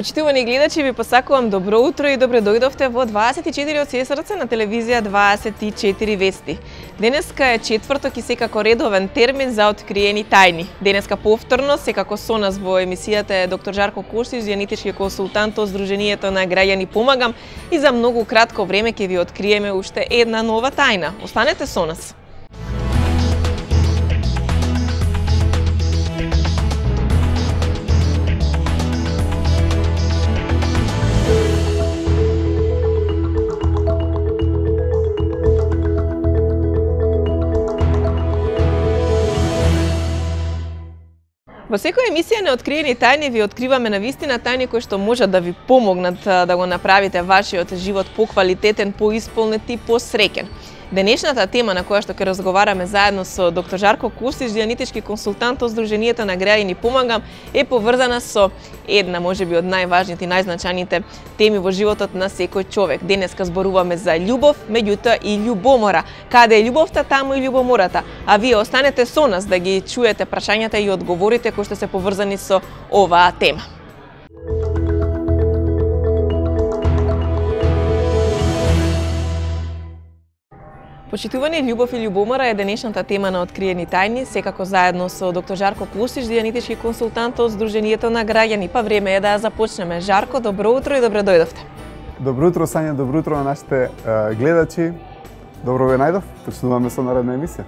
Почитувани гледачи, ви посакувам добро утро и добре дојдовте во 24 од ССРЦ на телевизија 24 Вести. Денеска е четврток и секако редовен термин за откриени тајни. Денеска повторно, секако со нас во емисијата е доктор Жарко Костиш, дијанетички консултант од Сдруженијето на граѓани Помагам, и за многу кратко време ќе ви откриеме уште една нова тајна. Останете со нас. Во секоја емисија на Откриени тајни ви откриваме навистина тајни кои што можат да ви помогнат да го направите вашиот живот поквалитетен, поисполнет и посреќен. Денешната тема на која што ќе разговараме заедно со доктор Жарко Костиш, дијанетички консултант од Сдруженијето на граѓани Помагам, е поврзана со една, можеби од најважните и најзначајните теми во животот на секој човек. Денеска зборуваме за љубов, меѓутоа и љубомора. Каде е љубовта, таму и љубомората. А вие останете со нас да ги чуете прашањата и одговорите кои што се поврзани со оваа тема. Почитувани, љубов и љубомора е денешната тема на Откриени тајни, секако заедно со доктор Жарко Костиш, дијанетички консултант од Сдруженијето на граѓани. Па време е да започнеме. Жарко, добро утро и добре дојдовте. Добро утро, Сања, добро утро на нашите гледачи. Добро ве најдов, почнуваме со наредна емисија.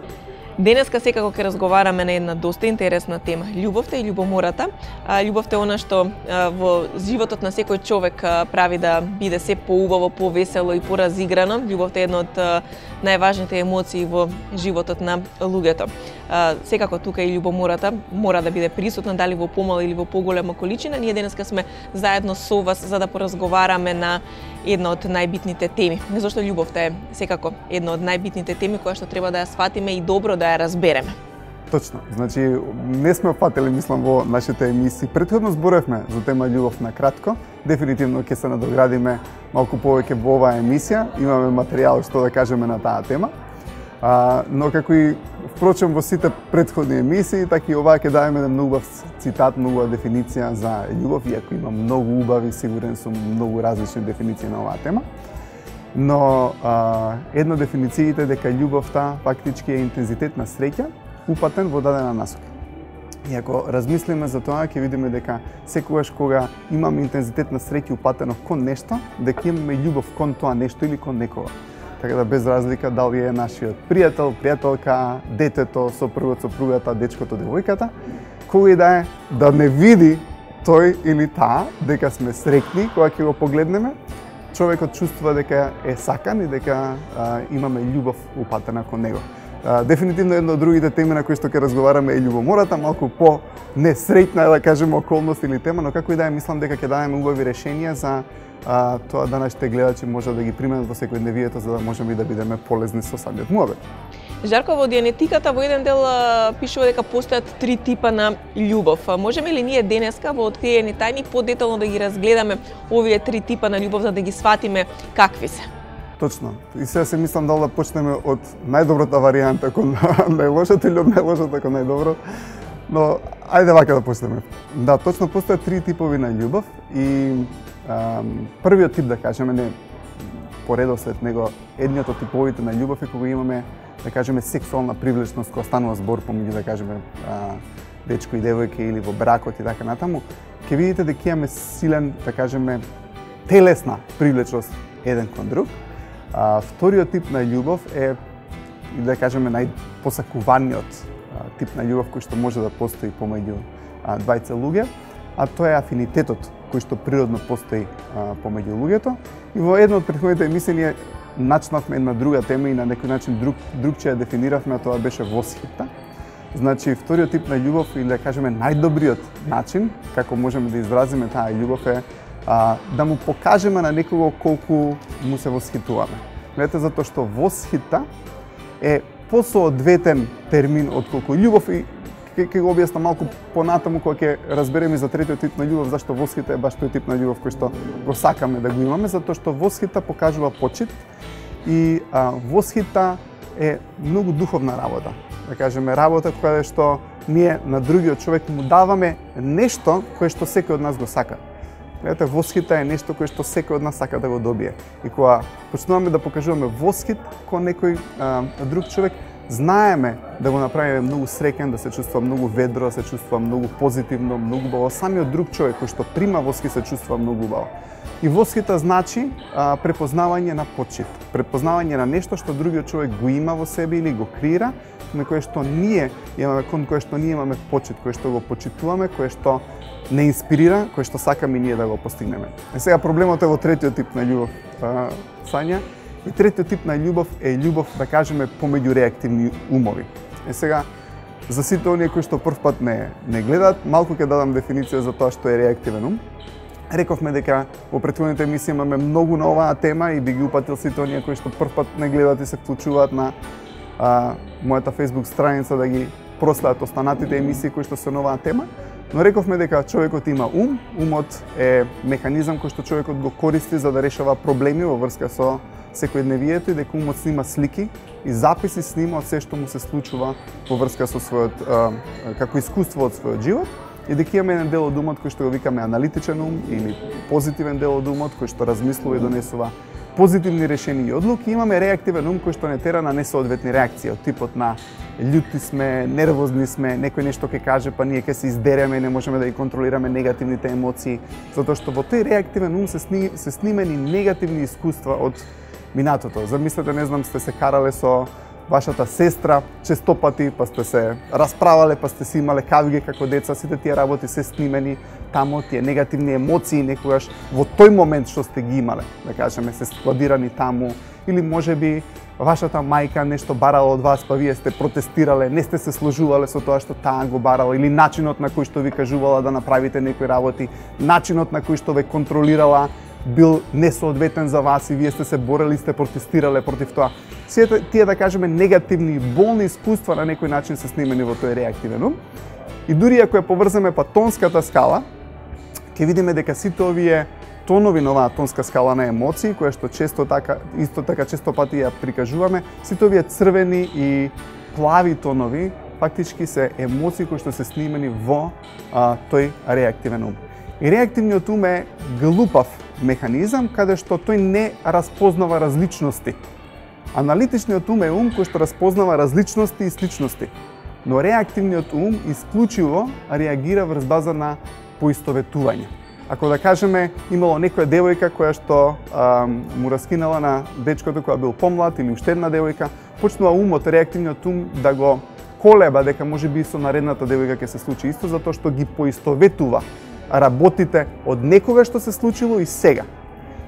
Денеска секако ќе разговараме на една доста интересна тема. Љубовта и љубомората. Љубовта е она што во животот на секој човек прави да биде се поубаво, повесело и поразиграно. Љубовта е една од најважните емоции во животот на луѓето. Секако тука и љубомората мора да биде присутна, дали во помала или во поголема количина. Ние денеска сме заедно со вас за да поразговараме на една од најбитните теми. Зошто љубовта е секако една од најбитните теми која што треба да ја сфатиме и добро да ја разбереме. Точно. Значи, не сме фатели, мислам, во нашите емисии. Претходно зборевме за тема љубов на кратко. Дефинитивно ќе се надоградиме малку повеќе во оваа емисија. Имаме материјал што да кажеме на таа тема. Но како и впрочем во сите претходни емисии, така и оваа ќе дадеме многу убав цитат, многу дефиниција за љубов, иако има многу убави, сигурен сум, многу различни дефиниции на оваа тема. Но една дефинициите дека љубовта фактички е интензитет на среќа упатен во дадена насока. И ако размислиме за тоа, ќе видиме дека секогаш кога имаме интензитет на среќа упатено кон нешто, дека имаме љубов кон тоа нешто или кон некого. Така да без разлика дали е нашиот пријател, пријателка, детето, сопругот, сопругата, дечкото, девојката, кој да е да не види тој или таа дека сме среќни кога ќе го погледнеме, човекот чувствува дека е сакан и дека имаме љубов упатена кон него. Дефинитивно една од другите теми на кои што ќе разговараме е љубомората, малку по несреќна да кажеме околност или тема, но како и да е, мислам дека ќе дадеме убави решенија за тоа да нашите гледачи може да ги применат во секојдневието за да можеме и да бидеме полезни со самиот муабет. Жарко, во дијанетиката во еден дел пишува дека постојат три типа на љубов. Можеме ли ние денеска во Откриени тајни подетално да ги разгледаме овие три типа на љубов за да ги сватиме какви се? Точно. И сега се мислам дали да почнеме од најдобрата варијанта кон најлошата или од најлошата кон најдобро. Но ајде вака да почнеме. Да, точно постојат три типови на љубов и првиот тип, да кажеме, не по редослед него, едниот од типовите на љубов е кога имаме, да кажеме, сексуална привлечност, кога станува збор помеѓу, да кажеме, дечко и девојка или во бракот и така натаму, ќе видите дека имаме силен, да кажеме, телесна привлечност еден кон друг. Вториот тип на љубов е, да кажеме, најпосакуваниот тип на љубов кој што може да постои помеѓу двајца луѓе, а тоа е афинитетот кој што природно постои помеѓу луѓето. И во една од претходните емисии ние начнавме една друга тема и на некој начин другчија дефиниравме, а тоа беше восхита. Значи, вториот тип на љубов, или да кажеме најдобриот начин како можеме да изразиме таа љубов е да му покажеме на некого колку му се восхитуваме. Гледате, затоа што восхита е посоодветен термин отколку љубов и ќе го објаснам малку понатаму кога ќе разбереме за третиот тип на љубов, зашто восхита е баш тој тип на љубов кој што го сакаме да го имаме, затоа што восхита покажува почит и восхита е многу духовна работа. Да кажеме, работа која што ние на другиот човек му даваме нешто кое што секој од нас го сака. Гледате, восхита е нешто кое што секој од нас сака да го добие. И кога почнуваме да покажуваме восхит кон некој друг човек, знаеме да го направиме многу среќен, да се чувствува многу ведро, да се чувствува многу позитивно, многу убаво. Самиот друг човек кој што прима восхит се чувствува многу убаво. И восхита значи препознавање на почит, препознавање на нешто што другиот човек го има во себе или го креира, на кое што ние имаме, кон кое што ние имаме почит, кое што го почитуваме, кое што не инспирира, кое што сакаме ние да го постигнеме. Е сега проблемот е во третиот тип на љубов, Сања. И третиот тип на љубов е љубов, да кажеме, помеѓу реактивни умови. Е сега, за сите оние кои што првпат не гледаат, малку ќе дадам дефиниција за тоа што е реактивен ум. Рековме дека во претходните емисии имаме многу на оваа тема и би ги упатил сите оние кои што првпат не гледаат и се вклучуваат на мојата Facebook страница да ги проследат останатите емисии кои што се на оваа тема. Но рековме дека човекот има ум, умот е механизам кој што човекот го користи за да решава проблеми во врска со секојдневието и дека умот снима слики и записи снима од се што му се случува во врска со својот како искуство од својот живот и дека имаме еден дел од умот кој што го викаме аналитичен ум или позитивен дел од умот кој што размислува и донесува позитивни решени и одлуки, имаме реактивен ум кој што не тера на несоодветни реакции од типот на љути сме, нервозни сме, некој нешто ќе каже па ние ќе се издереме, не можеме да ги контролираме негативните емоции, затоа што во тој реактивен ум се снимени негативни искуства од минатото. Замислете, не знам, сте се карале со вашата сестра честопати, па сте се расправале, па сте си имале кавиги како деца, сите тие работи се снимени таму, тие негативни емоции некогаш во тој момент што сте ги имале, да кажеме, се складирани таму, или можеби вашата мајка нешто барала од вас, па вие сте протестирале, не сте се сложувале со тоа што таа го барала, или начинот на кој што ви кажувала да направите некои работи, начинот на кој што ве контролирала бил несоодветен за вас и вие сте се борели, сте протестирале против тоа. Сите тие, да кажеме, негативни, болни искуства на некој начин се снимени во тој реактивен ум. И дури ако ја поврземе па тонската скала, ќе видиме дека сите овие тонови на оваа тонска скала на емоции, која што често пати ја прикажуваме, сите овие црвени и плави тонови фактички се емоции кои што се снимени во тој реактивен ум. И реактивниот ум е глупав механизам каде што тој не распознава различности. Аналитичниот ум е ум кој што распознава различности и сличности, но реактивниот ум исклучиво реагира врз база на поистоветување. Ако да кажеме имало некоја девојка која што му раскинала на дечкото која бил помлад или уште една девојка, почнува умот, реактивниот ум да го колеба дека можеби со наредната девојка ќе се случи исто, затоа што ги поистоветува работите од некога што се случило и сега.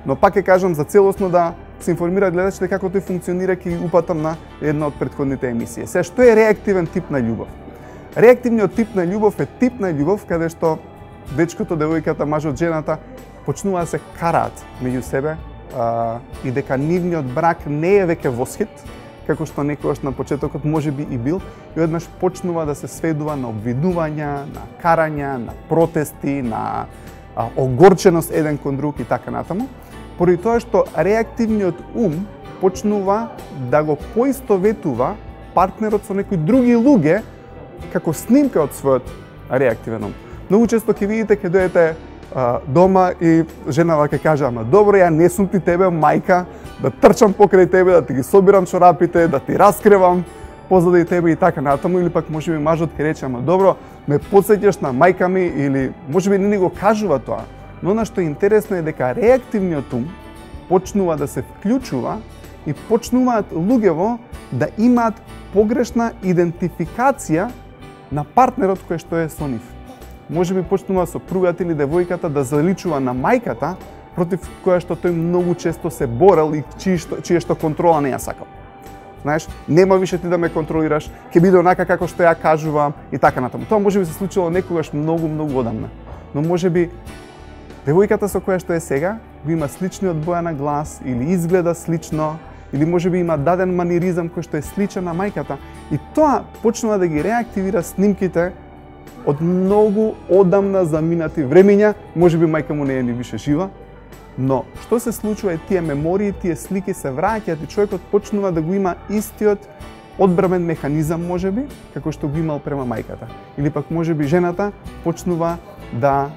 Но пак ќе кажам за целосно да се информираат гледачите како тој функционира, ќе ги упатам на една од претходните емисии. Сега, што е реактивен тип на љубов? Реактивниот тип на љубов е тип на љубов каде што дечкото, девојката, мажот, жената почнува да се караат меѓу себе и дека нивниот брак не е веќе восхит, како што некогаш на почетокот можеби и бил, и однаш почнува да се сведува на обвинувања, на карања, на протести, на огорченост еден кон друг и така натаму, поради тоа што реактивниот ум почнува да го поистоветува партнерот со некои други луѓе како снимка од својот реактивен ум. Многу често ќе видите ќе дојдете дома и женава ќе каже: "Ама добро, ја не сум ти тебе мајка, да трчам покрај тебе, да ти ги собирам чорапите, да ти раскревам позади тебе и така натаму", или пак можеби мажот ќе рече: "Ама добро, ме потсеќаш на мајка ми", или можеби не ни го кажува тоа. Но она што е интересно е дека реактивниот ум почнува да се вклучува и почнуваат луѓево да имаат погрешна идентификација на партнерот кој што е со нив. Можеби почнува сопругата или девојката да заличува на мајката против која што тој многу често се борел и чија што контрола не ја сакал. Знаеш, нема више ти да ме контролираш, ќе биде онака како што ја кажувам и така натаму. Тоа можеби се случило некогаш многу одамна. Но можеби девојката со која што е сега го има сличниот боја на глас или изгледа слично, или можеби има даден маниризам кој што е сличен на мајката, и тоа почнува да ги реактивира снимките од многу одамна заминати времења. Можеби мајка му не е ни више жива, но што се случува е тие мемории, тие слики се враќаат и човекот почнува да го има истиот одбранен механизам можеби како што го имал према мајката. Или пак можеби жената почнува да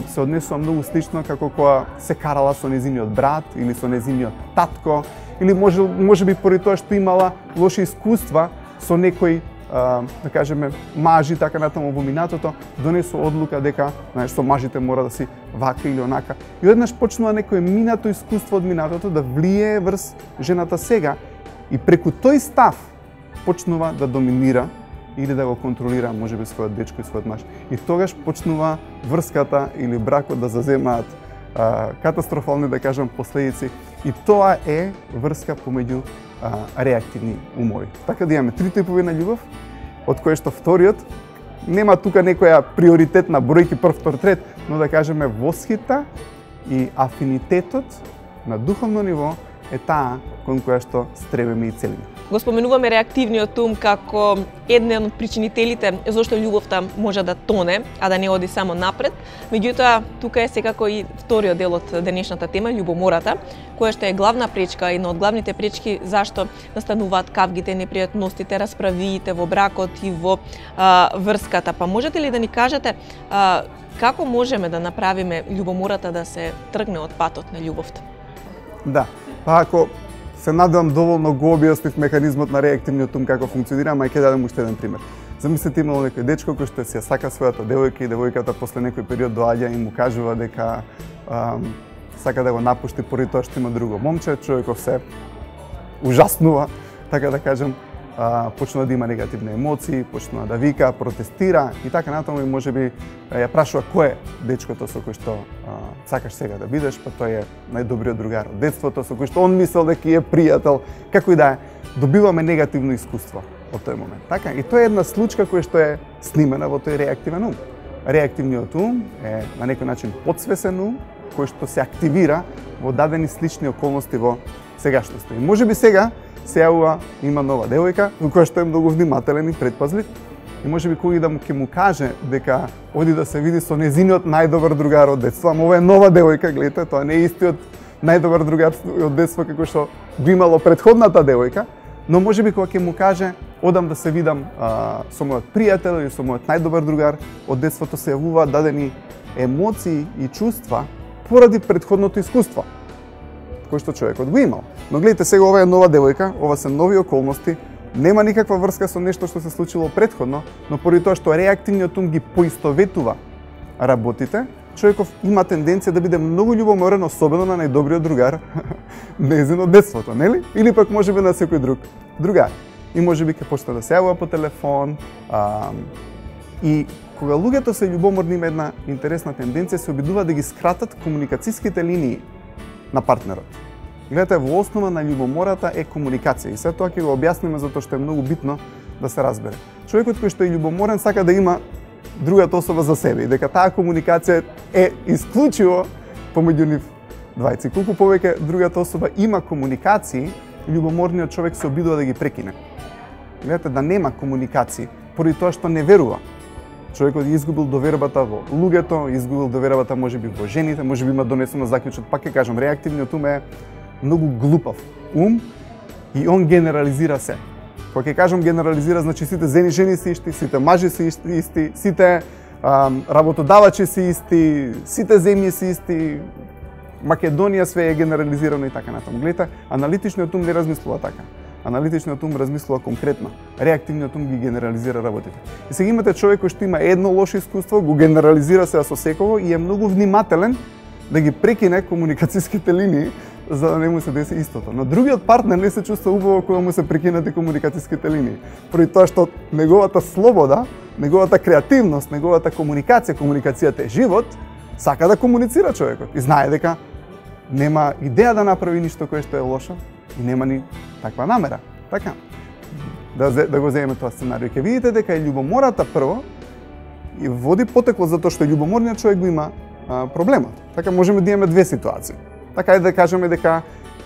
се однесува многу слично како кога се карала со нејзиниот брат или со нејзиниот татко, или може би поради тоа што имала лоши искуства со некој, да кажеме, мажи, така натаму во минатото, донесу одлука дека, знаеш, со мажите мора да си вака или онака. И одеднаш почнува некој минато искуство од минатото да влие врз жената сега и преку тој став почнува да доминира или да го контролира можеби својот дечко и својот маж. И тогаш почнува врската или бракот да заземаат катастрофални, да кажам, последици. И тоа е врска помеѓу реактивни умови. Така да имаме три типови на љубов, од кои што вториот нема тука некоја приоритетна бројки прв, втор, трет, но да кажеме восхита и афинитетот на духовно ниво е таа кон која што стребиме и целиме. Го споменуваме реактивниот ум како една од причинителите зашто љубовта може да тоне, а да не оди само напред. Меѓутоа, тука е секако и вториот дел од денешната тема, љубомората, која што е главна пречка, една од главните пречки зашто настануваат кавгите, непријатностите, расправиите во бракот и во врската. Па можете ли да ни кажете како можеме да направиме љубомората да се тргне од патот на љубовта? Да, па ако се надевам доволно го објаснив механизмот на реактивниот ум како функционира, ама ќе дадам уште еден пример. Замислете имало некој дечко кој што си ја сака својата девојка и девојката после некој период доаѓа и му кажува дека сака да го напушти поради тоа што има друго момче, човеков се ужаснува, така да кажем, почнува да има негативни емоции, почнува да вика, протестира и така натаму, и можеби ја прашува кој е дечкото со кој што сакаш сега да бидеш, па тој е најдобриот другар од детството со кој што он мислел дека е пријател, како и да е, добиваме негативно искуство од тој момент. Така, и тоа е една случка која што е снимена во тој реактивен ум. Реактивниот ум е на некој начин подсвесен ум кој што се активира во дадени слични околности во сегашноста. И можеби сега се јавува, има нова девојка, која што е многу внимателен и предпазлив, и можеби кој да ќе му каже дека оди да се види со нејзиниот најдобар другар од детство, ама ова е нова девојка, гледате, тоа не е истиот најдобар другар од детство како што го имало претходната девојка, но можеби кога ќе му каже одам да се видам со мојот пријател или со мојот најдобар другар од детството, се јавуваат дадени емоции и чувства поради претходното искуство кој што човекот го имал. Но гледате, сега ова е нова девојка, ова се нови околности, нема никаква врска со нешто што се случило претходно, но поради тоа што реактивниот ум ги поистоветува работите, човеков има тенденција да биде многу љубоморен, особено на најдобриот другар нејзин од детството, нели? Или пак можеби на секој друг другар. И можеби ќе почне да се јавува по телефон. И кога луѓето се љубоморни, има една интересна тенденција, се обидува да ги скратат комуникацијските линии на партнерот. Гледате, во основа на љубомората е комуникација. И се тоа ќе го објасниме затоа што е многу битно да се разбере. Човекот кој што е љубоморен сака да има другата особа за себе и дека таа комуникација е исклучиво помеѓу нив двајци. Колку повеќе другата особа има комуникации, љубоморниот човек се обидува да ги прекине. Гледате, да нема комуникации, поради тоа што не верува. Човекот изгубил довербата во луѓето, изгубил довербата можеби во жените, можеби има донесено заклучок. Пак ќе кажам, реактивниот ум е многу глупав ум и он генерализира се. Кога ќе кажам генерализира, значи сите жени се исти, сите мажи се исти, сите работодавачи се исти, сите земји се исти, Македонија све е генерализирано и така натаму. Гледате, аналитичниот ум не размислува така. Аналитичниот ум размислува конкретно. Реактивниот ум ги генерализира работите. И сега имате човек кој што има едно лошо искуство, го генерализира се со секого и е многу внимателен да ги прекине комуникацијските линии за да не му се деси истото. Но другиот партнер не се чувства убаво кога му се прекинати комуникацијските линии. Поради тоа што неговата слобода, неговата креативност, неговата комуникацијата е живот, сака да комуницира човекот и знае дека нема идеја да направи ништо кое што е лошо и нема ни таква намера. Така, да го земеме тоа сценарио. Ќе видите дека е љубомората прво и води потекло затоа што љубоморниот човек го има проблемот. Така можеме да имаме две ситуации. Така е да кажеме дека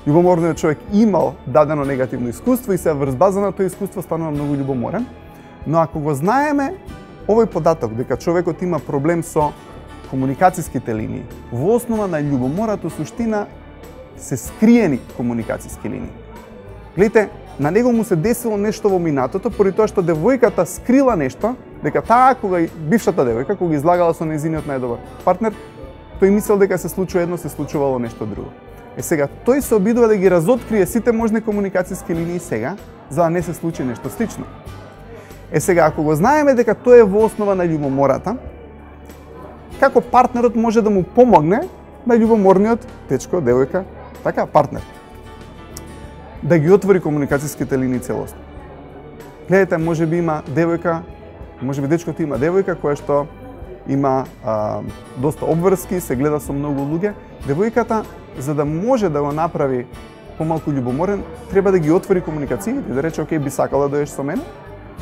љубоморниот човек имал дадено негативно искуство и се врз база на тоа искуство станува многу љубоморен. Но ако го знаеме овој податок дека човекот има проблем со комуникацијските линии, во основа на љубомората суштина се скриени комуникацијски линии. Гледате, на него му се десило нешто во минатото, поради тоа што девојката скрила нешто дека таа кога бившата девојка кога излагала со нејзиниот најдобар партнер, тој мислел дека се случува едно, се случувало нешто друго. Сега тој се обидува да ги разоткрие сите можни комуникацијски линии сега, за да не се случи нешто слично. Сега ако го знаеме дека тоа е во основа на љубомората, како партнерот може да му помогне на љубоморниот дечко, девојка, така партнер, да ги отвори комуникацијските линии целосно. Гледате, можеби има девојка, можеби дечкото има девојка која што има доста обврски, се гледа со многу луѓе. Девојката, за да може да го направи помалку љубоморен, треба да ги отвори комуникациите, да рече, окей, би сакала да дојдеш со мене,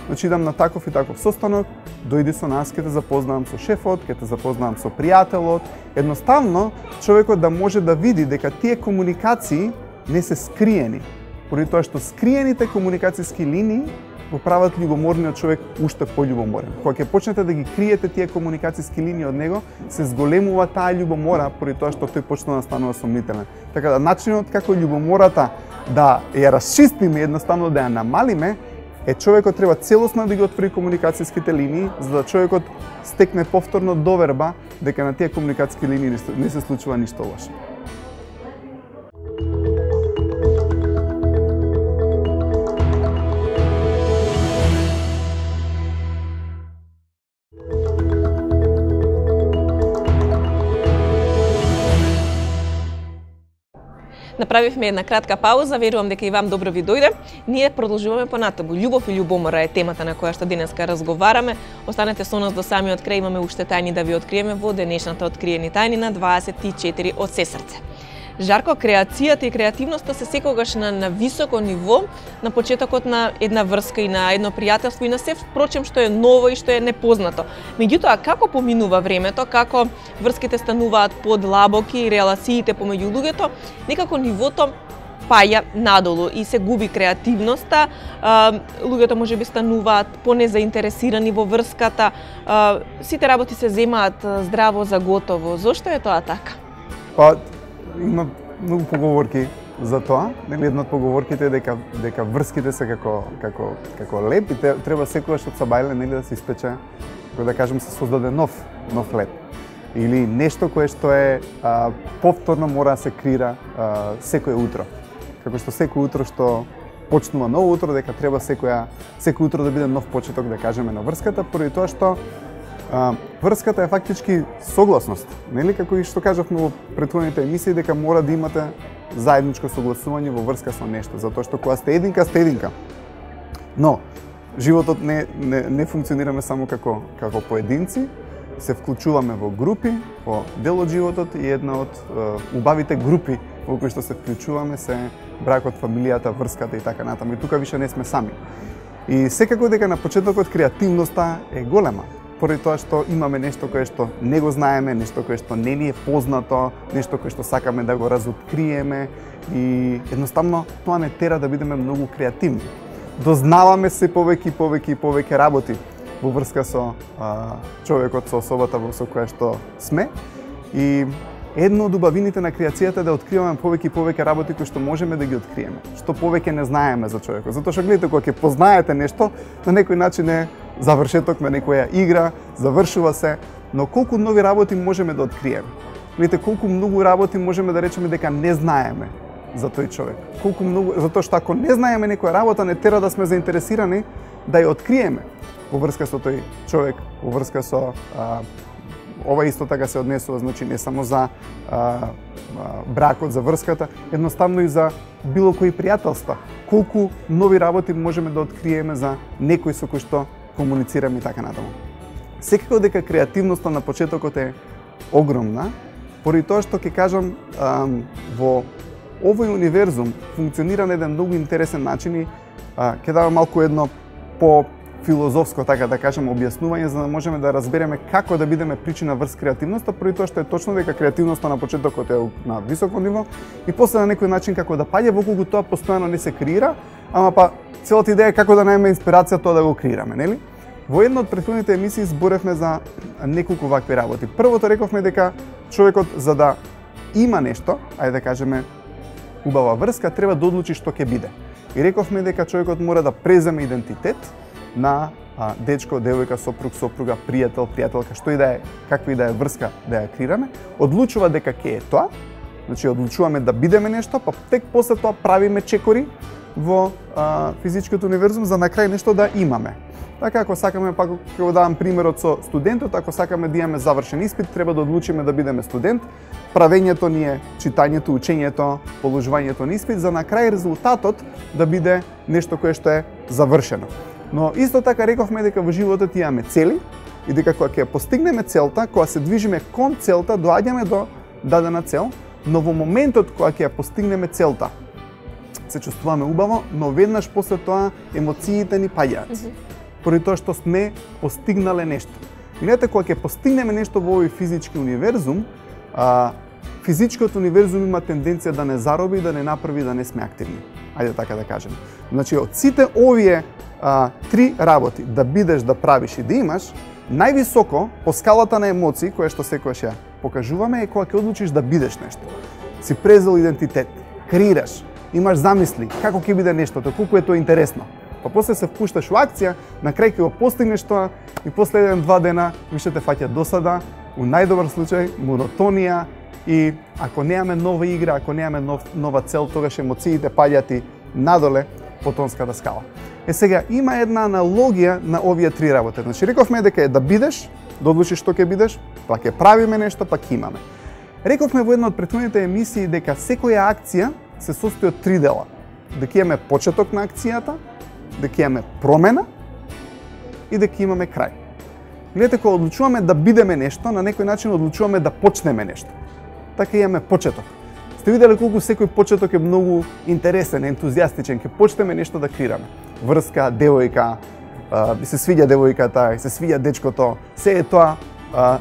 значи идам на таков и таков состанок, дојди со нас, ќе те запознавам со шефот, ќе те запознавам со пријателот. Едноставно, човекот да може да види дека тие комуникации не се скриени, поради тоа што скриените комуникацијски линии го прават љубоморниот човек уште пољубоморен. Кога ќе почнете да ги криете тие комуникацијски линии од него, се зголемува таа љубомора поради тоа што тој почнува да станува сомнителен. Така да начинот како љубомората да ја расчистиме, едноставно да ја намалиме, е човекот треба целосно да ги отвори комуникацијските линии, за да човекот стекне повторно доверба дека на тие комуникацијски линии не се случува ништо лошо. Направивме една кратка пауза, верувам дека и вам добро ви дојде. Ние продолжуваме понатаму. Љубов и љубомора е темата на која што денеска разговараме. Останете со нас до самиот крај, имаме уште тајни да ви откриеме во денешната откриени тајни на 24 од Сесрце. Жарко, креацијата и креативноста се секогаш на високо ниво, на почетокот на една врска и на едно пријателство и на се впрочем што е ново и што е непознато. Меѓутоа, како поминува времето, како врските стануваат подлабоки и релациите помеѓу луѓето, некако нивото паја надолу и се губи креативноста, луѓето можеби стануваат понезаинтересирани во врската, сите работи се земаат здраво за готово. Зошто е тоа така? Има многу поговорки за тоа. Една од поговорките е дека врските се како леп и треба секогаш од сабајле да се испече, како да кажем, се создаде нов леп. Или нешто кое што е повторно мора да се крира секое утро. Како што секој утро што почнува ново утро, дека треба секој утро да биде нов почеток, да кажеме, на врската, поради тоа што врската е фактички согласност, нели, како и што кажавме во претходните емисии, дека мора да имате заедничко согласување во врска со нешто, затоа што кога сте единка, сте единка. Но животот не функционираме само како поединци, се вклучуваме во групи, во дел од животот и една од убавите групи во кои што се вклучуваме се бракот, фамилијата, врската и така натаму. И тука више не сме сами. И секако дека на почетокот креативноста е голема, поради тоа што имаме нешто кое што не го знаеме, нешто кое што не ни е познато, нешто кое што сакаме да го разоткриеме и едноставно тоа не тера да бидеме многу креативни. Дознаваме се повеќе работи во врска со човекот, со особата со која што сме и едно од убавините на креацијата е да откриваме повеќе работи кои што можеме да ги откриеме, што повеќе не знаеме за човекот. Затоа што гледате, кога ќе познаете нешто, на некој начин е завршеток на некоја игра, завршува се, но колку нови работи можеме да откриеме? Видите, колку многу работи можеме да речеме дека не знаеме за тој човек. Колку многу, затоа што ако не знаеме некоја работа, не тера да сме заинтересирани да ја откриеме во врска со тој човек, во врска со ова исто така се однесува, значи не само за бракот, за врската, едноставно и за било кои пријателства. Колку нови работи можеме да откриеме за некој со кој што комуницираме и така натаму. Секако дека креативноста на почетокот е огромна, поради тоа што ќе кажам во овој универзум функционира на еден многу интересен начин и ќе давам малку едно по филозофско, така да кажем, објаснување за да можеме да разбереме како да бидеме причина врз креативноста, поради тоа што е точно дека креативноста на почетокот е на високо ниво и после на некој начин како да паѓа во колку тоа постојано не се креира, ама па целата идеја е како да најме инспирација тоа да го креираме, нели? Во една од претходните емисии зборевме за неколку вакви работи. Првото рековме дека човекот за да има нешто, ајде да кажеме убава врска, треба да одлучи што ќе биде. И рековме дека човекот мора да преземе идентитет на дечко, девојка, сопруг, сопруга, пријател, пријателка, што и да е, каква и да е врска да ја креираме, одлучува дека ќе е тоа, значи одлучуваме да бидеме нешто, па тек после тоа правиме чекори во физичкиот универзум за на крај нешто да имаме. Така, ако сакаме, пак ќе давам примерот со студентот, ако сакаме да имаме завршен испит, треба да одлучиме да бидеме студент. Правењето ни е читањето, учењето, положувањето на испит, за на крај резултатот да биде нешто кое што е завршено. Но исто така рековме дека во животот имаме цели и дека кога ќе постигнеме целта, кога се движиме кон целта, доаѓаме до дадена цел, но во моментот кога ќе ја постигнеме целта, се чувствуваме убаво, но веднаш после тоа емоциите ни паѓаат. Поради тоа што сме постигнале нешто. Гледате, кога ќе постигнеме нешто во овој физички универзум, физичкиот универзум има тенденција да не зароби и да не направи да не сме активни. Ајде така да кажем. Значи, од сите овие три работи, да бидеш, да правиш и да имаш, највисоко по скалата на емоции, која што секојаш ја покажуваме, е кога ќе одлучиш да бидеш нешто. Си презел идентитет, креираш, имаш замисли, како ќе биде нештото, колку е тоа интересно. Па после се впушташ во акција, на крај ќе го постигнеш тоа и после 1-2 дена више те фаќа досада, у најдобар случај монотонија и ако немаме нова игра, ако немаме нова цел, тогаш емоциите паѓаат и надоле по тонската скала. Сега има една аналогија на овие три работи. Значи рековме дека е да бидеш, да одлучиш што ќе бидеш, па ќе правиме нешто, па ќе имаме. Рековме во една од претходните емисии дека секоја акција се состои од три дела. Дека имаме почеток на акцијата, дека имаме промена и дека имаме крај. Гледате, кога одлучуваме да бидеме нешто, на некој начин одлучуваме да почнеме нешто. Така имаме почеток. Сте виделе колку секој почеток е многу интересен, ентузијастичен, ќе почнеме нешто да креираме. Врска, девојка, се свиѓа девојката, се свиѓа дечкото, се е тоа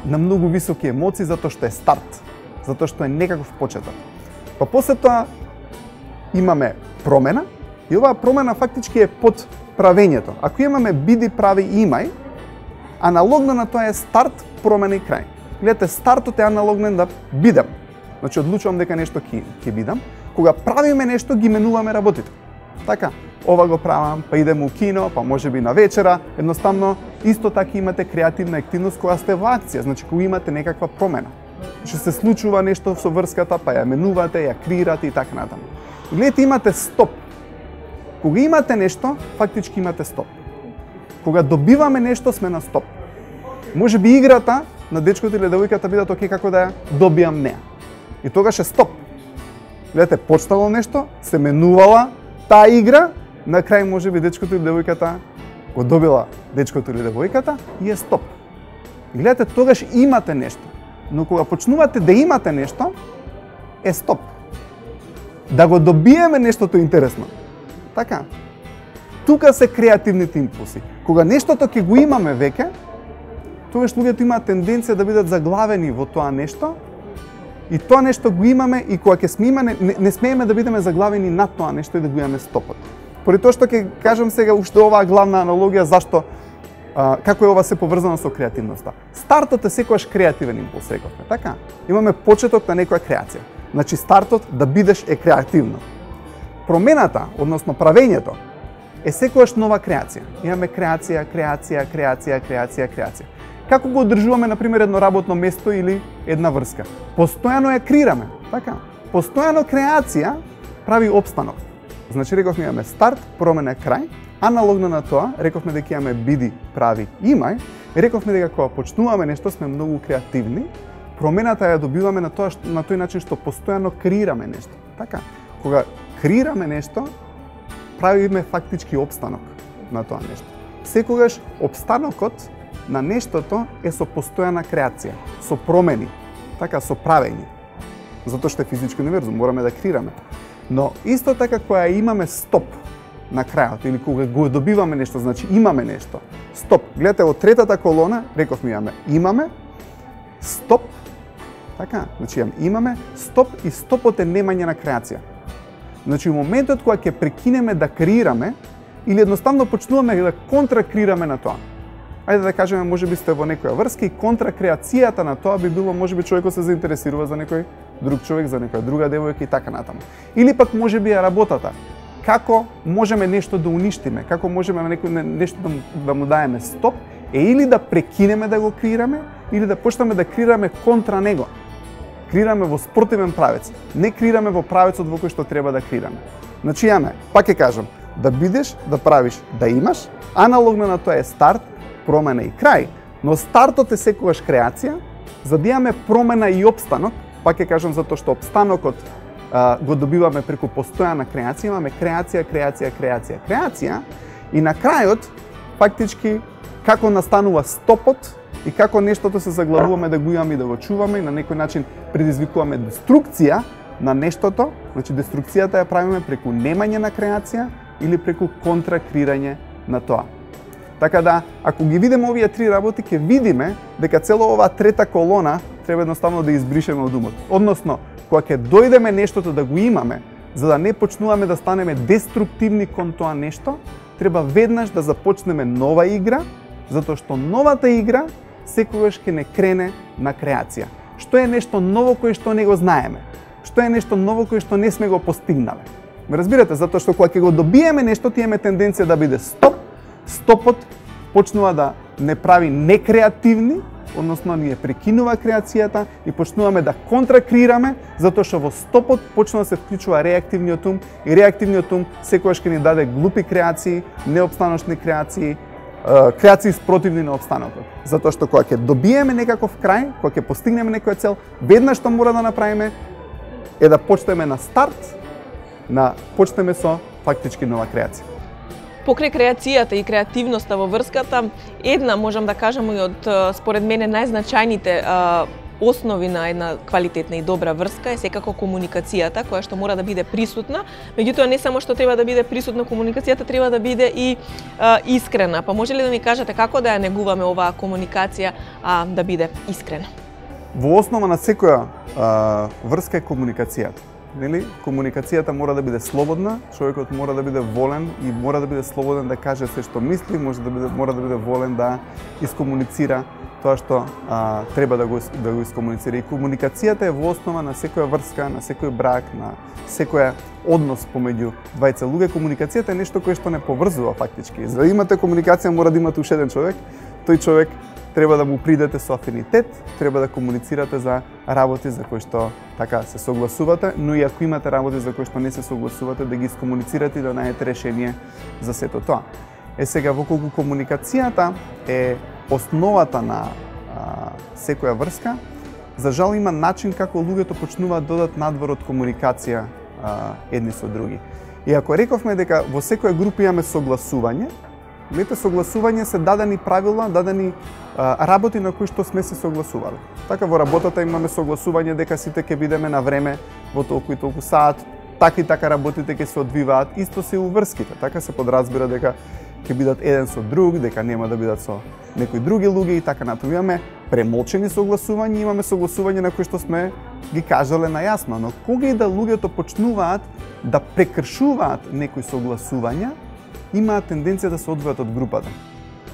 на многу високи емоции затоа што е старт, затоа што е некаков почеток. Па после тоа имаме промена и оваа промена фактички е под правењето. Ако имаме биди, прави, имај, аналогно на тоа е старт, промена и крај. Гледате, стартот е аналогнен да бидам. Значи, одлучувам дека нешто ќе бидам. Кога правиме нешто, ги менуваме работите. Така, ова го правам, па идем у кино, па можеби на вечера. Едноставно, исто така имате креативна активност кога сте во акција. Значи, кога имате некаква промена. Што се случува нешто со врската, па ја менувате, ја креирате и така натаму. Гледате, имате стоп. Кога имате нешто, фактички имате стоп. Кога добиваме нешто, сме на стоп. Можеби играта на дечкото или девојката бидат окей како да ја добијам неа. И тогаш е стоп. Гледате, почнало нешто, се менувала таа игра, на крај можеби дечкото или девојката го добила дечкото или девојката и е стоп. Гледате, тогаш имате нешто. Но кога почнувате да имате нешто, е стоп. Да го добиеме нештото интересно. Така. Тука се креативните импулси. Кога нештото ќе го имаме веќе, тогаш луѓето имаат тенденција да бидат заглавени во тоа нешто и тоа нешто го имаме и кога ќе сме имаме, не смееме да бидеме заглавени над тоа нешто и да го имаме стопот. Поради тоа што ќе кажам сега уште оваа главна аналогија зашто како е ова се поврзано со креативноста. Стартот е секогаш креативен импулс, рековме, така? Имаме почеток на некоја креација. Значи стартот да бидеш е креативно. Промената, односно правењето, е секогаш нова креација. Имаме креација. Како го одржуваме, например, едно работно место или една врска? Постојано ја креираме, така? Постојано креација прави опстанок. Значи, рековме имаме старт, промена, крај. Аналогно на тоа, рековме дека имаме биди, прави, имај. Рековме дека кога почнуваме нешто сме многу креативни. Промената ја добиваме на тој начин што постојано креираме нешто. Така? Кога креираме нешто, правиме фактички опстанок на тоа нешто. Секогаш опстанокот на нештото е со постојана креација, со промени, така, со правење. Затоа што е физички универзум, мораме да креираме. Но исто така кога имаме стоп на крајот или кога го добиваме нешто, значи имаме нешто. Стоп. Гледате, од третата колона, рековме имаме стоп. Така, значи имаме стоп и стопот е немање на креација. Значи, во моментот кога ќе прекинеме да креираме или едноставно почнуваме да контракреираме на тоа. Ајде да кажеме, можеби сте во некоја врска и контракреацијата на тоа би било, можеби човекот се заинтересирува за некој друг човек, за некоја друга девојка и така натаму. Или пак можеби е работата. како можеме нешто да уништиме, како можеме нешто да му даеме стоп, е или да прекинеме да го креираме, или да почнеме да креираме контра него. Креираме во спротивен правец, не креираме во правецот во кој што треба да креираме. Значи јаме, пак ќе кажам, да бидеш, да правиш, да имаш, аналогно на тоа е старт, промена и крај, но стартот е секогаш креација, за да имаме промена и опстанок, пак ќе кажам затоа што опстанокот го добиваме преку постојана креација, имаме креација и на крајот фактички како настанува стопот и како нештото се заглавуваме да го имаме и да го чуваме и на некој начин предизвикуваме деструкција на нештото, значи деструкцијата ја правиме преку немање на креација или преку контракрирање на тоа. Така да, ако ги видиме овие три работи, ќе видиме дека цело оваа трета колона треба едноставно да избришеме од умот. Односно, кога ќе дојдеме нештото да го имаме, за да не почнуваме да станеме деструктивни кон тоа нешто, треба веднаш да започнеме нова игра, затоа што новата игра секогаш ќе не крене на креација. Што е нешто ново кое што не го знаеме? Што е нешто ново кое што не сме го постигнале? Ме разбирате? Затоа што кога ќе го добиеме нешто, ти имаме тенденција да биде стоп, стопот почнува да не прави некреативни, односно ние прекинува креацијата и почнуваме да контракрираме, затоа што во стопот почнува да се вклучува реактивниот ум и реактивниот ум секогаш ќе ни даде глупи креации, неопстаночни креации, креации спротивни на опстанокот. Затоа што кога ќе добиеме некаков крај, кога ќе постигнеме некоја цел, веднаш што мора да направиме е да почнеме на старт, почнеме со фактички нова креација. Покрај креацијата и креативноста во врската, една можам да кажам и од според мене најзначајните основи на една квалитетна и добра врска е секако комуникацијата, која што мора да биде присутна. Меѓутоа не само што треба да биде присутна комуникацијата, треба да биде и искрена. Па може ли да ми кажете како да ја негуваме оваа комуникација да биде искрена? Во основа на секоја врска е комуникацијата. Нели? Комуникацијата мора да биде слободна, човекот мора да биде волен и мора да биде слободен да каже се што мисли, мора да биде волен да искомуницира тоа што треба да го искомуницира. И комуникацијата е во основа на секоја врска, на секој брак, на секоја однос помеѓу двајца луѓе. Комуникацијата е нешто кое што не поврзува фактички. За да имате комуникација мора да имате уште еден човек. Тој човек треба да му придете со афинитет, треба да комуницирате за работи за кои што така се согласувате, но и ако имате работи за кои што не се согласувате, да ги искомуницирате и да најдете решение за сето тоа. Сега, воколку комуникацијата е основата на секоја врска, за жал има начин како луѓето почнуваат да одат надвор од комуникација едни со други. И ако рековме дека во секоја група имаме согласување, Лете согласување се дадени правила, дадени работи на кои што сме се согласувале. Така во работата имаме согласување дека сите ќе бидеме на време во толку и толку саат, така и така работите ќе се одвиваат, исто се и уврските. Така се подразбира дека ќе бидат еден со друг, дека нема да бидат со некои други луѓе и така натаму. Имаме премолчени согласувања, имаме согласување на кои што сме ги кажале најасно, но кога и да луѓето почнуваат да прекршуваат некои согласувања, имаат тенденција да се одвојат од групата.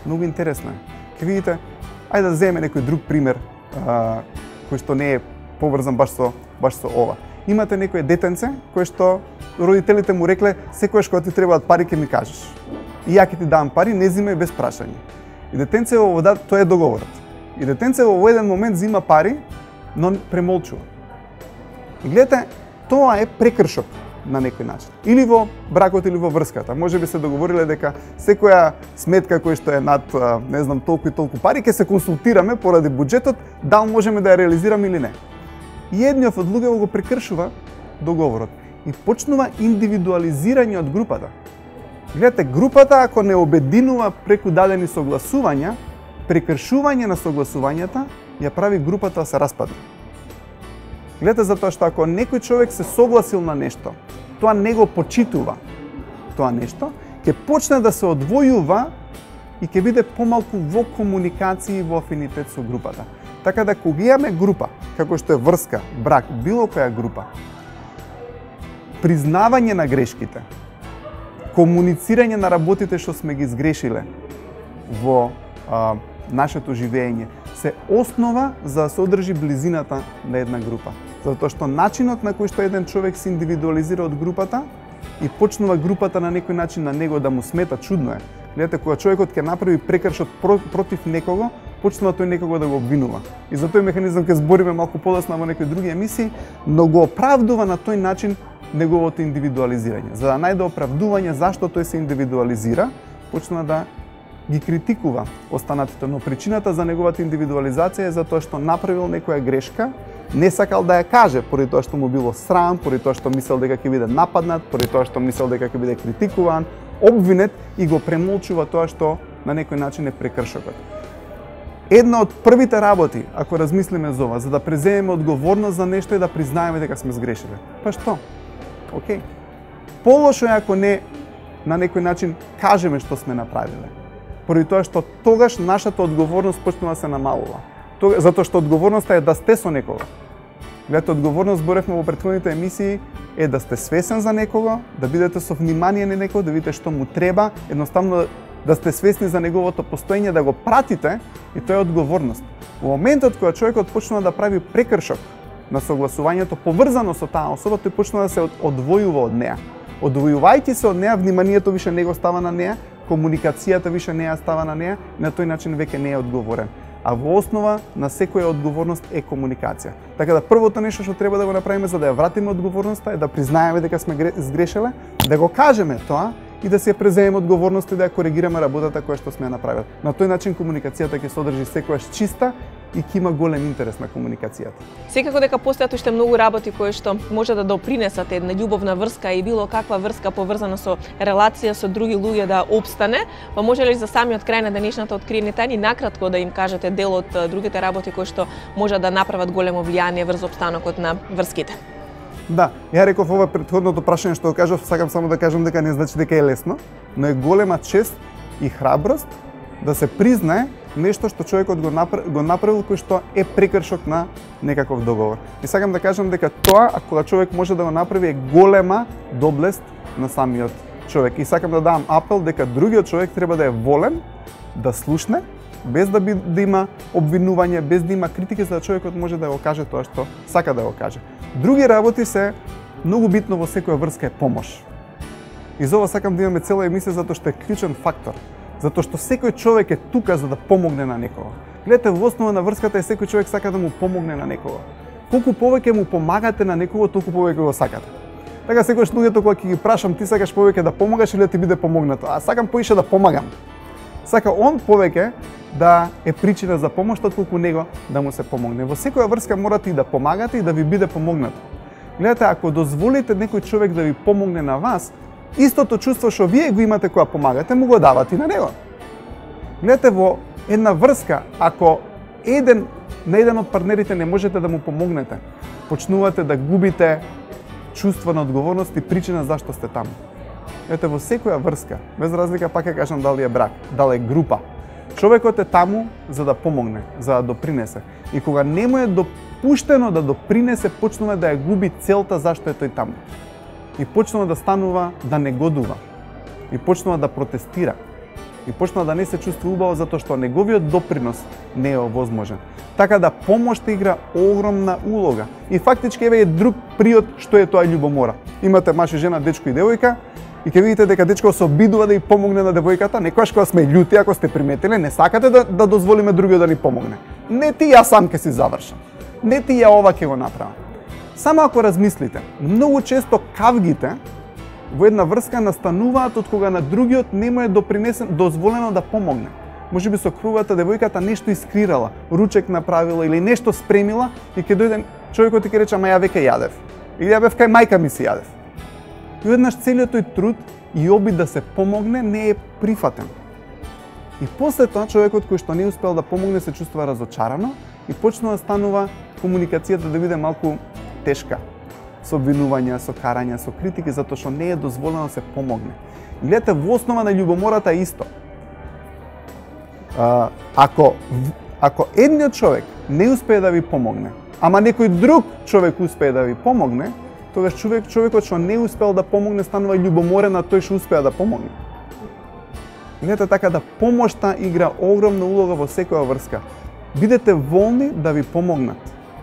Многу интересно е. Ке видите, ајде да земеме некој друг пример кој што не е поврзан баш со ова. Имате некој детенце кој што родителите му рекле секогаш кога ти требаат пари ќе ми кажеш. И ја ќе ти дам пари, не зима без прашање. И детенцево тоа е договорот. И детенцево во еден момент зима пари, но премолчува. И гледате, тоа е прекршок на некој начин. Или во бракот или во врската. Може би се договориле дека секоја сметка која што е над, не знам, толку и толку пари, ќе се консултираме поради буџетот, дали можеме да ја реализираме или не. И едниот од луѓето го прекршува договорот и почнува индивидуализирање од групата. Гледате, групата ако не обединува преку дадени согласувања, прекршување на согласувањата ја прави групата да се распадне. Гледате, затоа што ако некој човек се согласил на нешто, тоа не го почитува тоа нешто, ќе почне да се одвојува и ќе биде помалку во комуникација и во афинитет со групата. Така да кога имаме група, како што е врска, брак, било која група, признавање на грешките, комуницирање на работите што сме ги сгрешиле во нашето живење, се основа за да се одржи близината на една група. Затоа што начинот на кој што еден човек се индивидуализира од групата и почнува групата на некој начин на него да му смета. Чудно е. Гледате, кога човекот ќе направи прекршок против некого, почнува тој некого да го обвинува. И за тој механизам ќе збориме малку подоцна во некои други емисии, но го оправдува на тој начин неговото индивидуализирање. За да најде оправдување зашто тој се индивидуализира, почнува да ги критикува останатите, но причината за неговата индивидуализација е затоа што направил некоја грешка, не сакал да ја каже, поради тоа што му било срам, поради тоа што мислел дека ќе биде нападнат, поради тоа што мислел дека ќе биде критикуван, обвинет и го премолчува тоа што на некој начин е прекршокот. Една од првите работи, ако размислиме за ова, за да преземеме одговорност за нешто е да признаеме дека сме сгрешиле. Па што? Океј. Полошо е ако не на некој начин кажеме што сме направиле. Поради тоа што тогаш нашата одговорност почнува да се намалува. Затоа што одговорноста е да сте со некого. Гледате, одговорност, зборевме во претходните емисии, е да сте свесен за некого, да бидете со внимание на некого, да видите што му треба, едноставно да сте свесни за неговото постоење, да го пратите, и тоа е одговорност. Во моментот кога човекот почнува да прави прекршок на согласувањето поврзано со таа особа, тој почнува да се одвојува од неа. Одвојувајќи се од неа, вниманието више не го става на неа, комуникацијата више не ја става на неа, на тој начин веќе не е одговорен. А во основа на секоја одговорност е комуникација. Така да првото нешто што треба да го направиме за да ја вратиме одговорноста е да признаеме дека сме сгрешеле, да го кажеме тоа и да се преземеме одговорност и да ја коригираме работата која што сме ја направиле. На тој начин комуникацијата ќе се одржи секогаш чиста и ќе има голем интерес на комуникацијата. Секако дека постојат уште многу работи кои што може да допринесат една љубовна врска и било каква врска поврзана со релација со други луѓе да опстане, па може ли за самиот крај на денешната откриени тајни накратко да им кажете дел од другите работи кои што може да направат големо влијание врз опстанокот на врските? Да, ја реков ова претходното прашање што го кажав, сакам само да кажам дека не значи дека е лесно, но е голема чест и храброст да се признае нешто што човекот го направил кој што е прекршок на некаков договор. И сакам да кажам дека тоа, ако човек може да го направи, е голема доблест на самиот човек. И сакам да дам апел дека другиот човек треба да е волен да слушне, без да има обвинување, без да има критики, за да човекот може да го каже тоа што сака да го каже. Други работи се многу битно во секоја врска е помош. И за ова сакам да имаме цела емисија затоа што е клучен фактор. Затоа што секој човек е тука за да помогне на некого. Гледате, во основа на врската е секој човек сака да му помогне на некого. Колку повеќе му помагате на некого, толку повеќе го сакате. Така секогаш луѓето кога ќе ги прашам ти сакаш повеќе да помагаш или да ти биде помогнато, а сакам поише да помагам. Сака он повеќе да е причина за помош отколку него да му се помогне. Во секоја врска морате и да помагате и да ви биде помогнато. Гледате, ако дозволите некој човек да ви помогне на вас, истото чувство што вие го имате кога помагате, му го давате и на него. Гледате, во една врска, ако на еден од партнерите не можете да му помогнете, почнувате да губите чувство на одговорност и причина зашто сте таму. Гледате, во секоја врска, без разлика пак ја кажам дали е брак, дали е група, човекот е таму за да помогне, за да допринесе. И кога не му е допуштено да допринесе, почнува да ја губи целта зашто е тој таму. И почнува да станува да негодува. И почнува да протестира. И почнува да не се чувствува убаво затоа што неговиот допринос не е овозможен. Така да помошта игра огромна улога. И фактички еве е друг приод што е тоа љубомора. Имате маж и жена, дечко и девојка, и ќе видите дека дечко се обидува да ја помогне на девојката, некогаш кога сме љути, ако сте приметиле, не сакате да дозволиме другиот да ни помогне. Не ти ја сам ќе си завршам. Не ти ја ова ќе го направам. Само ако размислите, многу често кавгите во една врска настануваат од кога на другиот не му е дозволено да помогне. Може би со крувата девојката нешто искрирала, ручек направила или нешто спремила и ќе дојде човекот и ќе рече, ама ја веќе јадев. Или ја бев кај мајка ми си јадев. И еднаш целиот тој труд и обид да се помогне не е прифатен. И после тоа човекот кој што не успел да помогне се чувствува разочарано и почнува да станува комуникацијата да биде малку тешка, со обвинувања, со карања, со критики, затоа што не е дозволено да се помогне. Гледате, во основа на љубомората е исто. Ако едниот човек не успее да ви помогне, ама некој друг човек успее да ви помогне, тогаш човекот што не успел да помогне станува љубоморен на тој што успеа да помогне. Гледате, така да помошта игра огромна улога во секоја врска. Бидете волни да ви помогнат,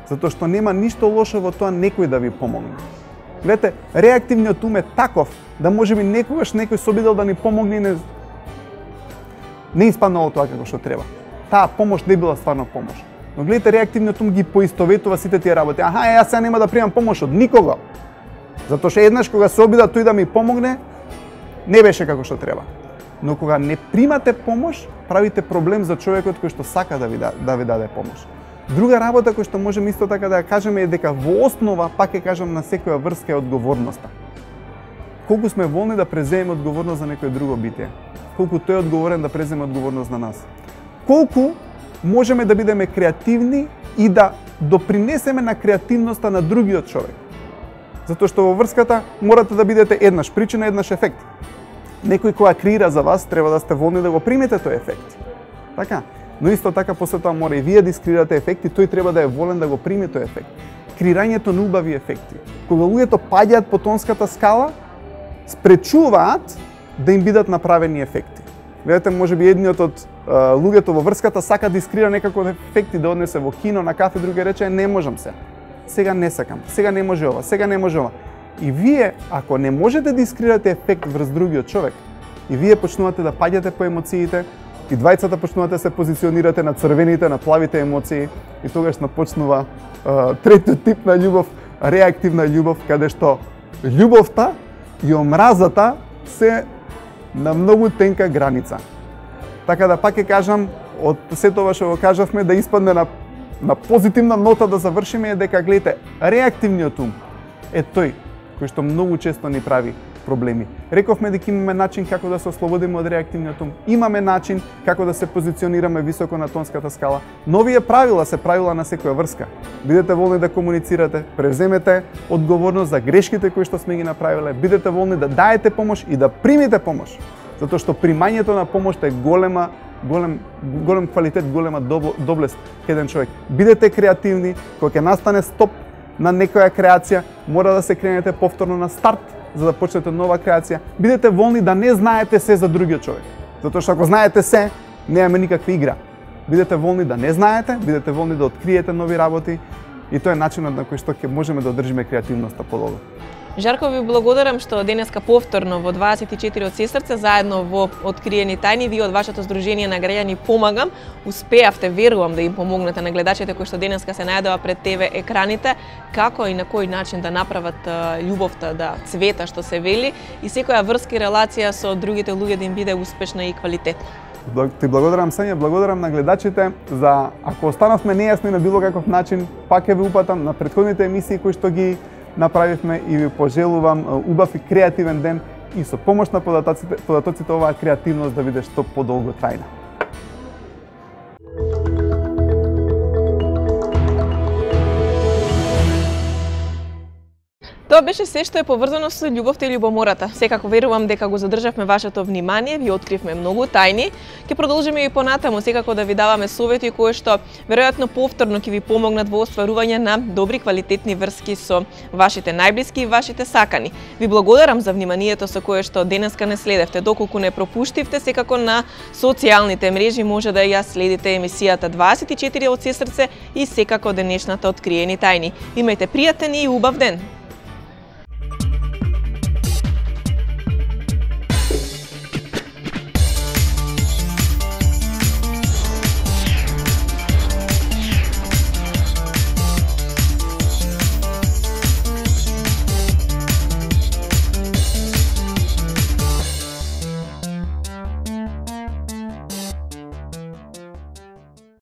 затоа што нема ништо лошо во тоа некој да ви помогне. Гледате, реактивниот ум е таков да можеби некогаш некој се обидел да ни помогне и не испаднало тоа како што треба. Таа помош не била стварно помош. Но гледате, реактивниот ум ги поистоветува сите тие работи. Јас сега нема да примам помош од никого. Затоа што еднаш кога се обида тој да ми помогне, не беше како што треба. Но кога не примате помош, правите проблем за човекот кој што сака да ви даде помош. Друга работа која што можеме исто така да ја кажеме е дека во основа, пак ќе кажам, на секоја врска е одговорноста. Колку сме волни да преземеме одговорност за некој друго битие, колку тој е одговорен да преземе одговорност на нас. Колку можеме да бидеме креативни и да допринесеме на креативноста на другиот човек. Затоа што во врската морате да бидете еднаш причина, еднаш ефект. Некој кога креира за вас, треба да сте волни да го примете тој ефект. Така? Но исто така после тоа мора и вие да искреирате ефекти, тој треба да е волен да го прими тој ефект. Креирањето на убави ефекти. Кога луѓето паѓаат по тонската скала, спречуваат да им бидат направени ефекти. Гледате, можеби едниот од луѓето во врската сака да искреира некако ефекти, да однесе во кино, на кафе, други рече, не можам се. Сега не сакам, сега не може ова, сега не може ова. И вие, ако не можете да искреирате ефект врз другиот човек, и вие почнувате да паѓате по емоциите, и двајцата почнувате да се позиционирате на црвените, на плавите емоции, и тогаш напочнува третиот тип на љубов, реактивна љубов, каде што љубовта и омразата се на многу тенка граница. Така да пак ќе кажам, од сето ова што го кажавме, да испадне на позитивна нота да завршиме е дека, гледате, реактивниот ум е тој кој што многу често ни прави проблеми. Рековме дека имаме начин како да се ослободиме од реактивниот ум. Имаме начин како да се позиционираме високо на тонската скала. Новие правила се правила на секоја врска. Бидете волни да комуницирате, превземете одговорност за грешките кои што сме ги направиле, бидете волни да даете помош и да примите помош. Затоа што примањето на помош е голем квалитет, голема доблест еден човек. Бидете креативни, кога ќе настане стоп на некоја креација, мора да се кренете повторно на старт за да почнете нова креација. Бидете волни да не знаете се за другиот човек. Затоа што ако знаете се, немаме никаква игра. Бидете волни да не знаете, бидете волни да откриете нови работи и тоа е начинот на кој што ќе можеме да одржиме креативноста подолго. Жарко, ви благодарам што денеска повторно во 24 од сестрце заедно во Откриени тајни, вие од вашето здружение на граѓани Помагам успеавте, верувам, да им помогнете на гледачите кои што денеска се најдоа пред ТВ екраните, како и на кој начин да направат љубовта да цвета, што се вели, и секоја врска и релација со другите луѓе да им биде успешна и квалитетна. Ти благодарам, Сања, благодарам на гледачите за, ако останавме нејасни на било каков начин, пак ќе ви упатам на претходните емисии кои што ги направивме и ви пожелувам убав и креативен ден и со помош на податоците оваа креативност да биде што подолго трајна. Тоа беше се што е поврзано со љубовта и љубомората. Секако верувам дека го задржавме вашето внимание, ви откривме многу тајни. Ќе продолжиме и понатаму секако да ви даваме совети кои што веројатно повторно ќе ви помогнат во остварување на добри квалитетни врски со вашите најблиски и вашите сакани. Ви благодарам за вниманието со кое што денеска не следевте. Доколку не пропуштивте, секако на социјалните мрежи може да ја следите емисијата 24 од сестрце и секако денешната Откриени тајни. Имајте пријатен и убав ден!